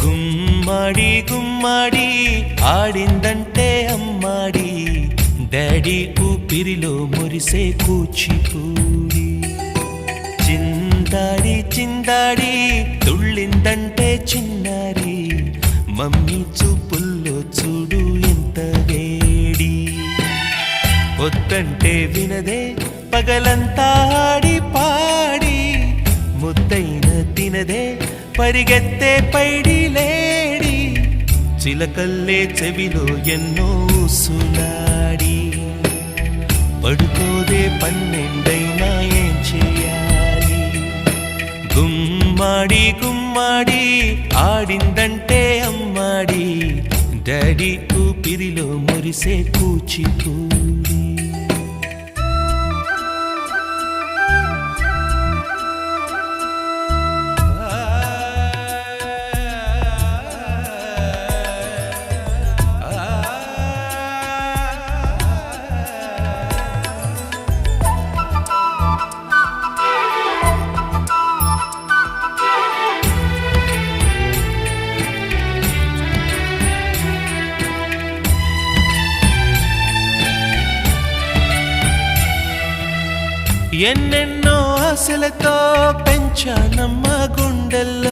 గుమ్మడి గుమ్మడి ఆడిందంటే అమ్మాడి, daddy ఊపిరిలో మురిసే కూచిపూడి. చిందాడి చిందాడి తుళ్ళిందంటే చిన్నారి, మమ్మీ చూపుల్లో చూడు ఎంత వేడి. వద్దంటే వినదే పగలంతా ఆడి పాడి, ముద్దైన తినదే పరిగెత్తే పైడి లేడి. చిలకల్లే చెవిలో ఎన్నో సులాడి, పడుకోదే పన్నెండైనా ఏం చేయాలి. గుమ్మాడి గుమ్మాడి ఆడిందంటే అమ్మాడి, డాడీ ఊపిరిలో మురిసే కూచిపూడి. ఎన్నెన్నో ఆశలతో పెంచానమ్మ గుండెల్లో.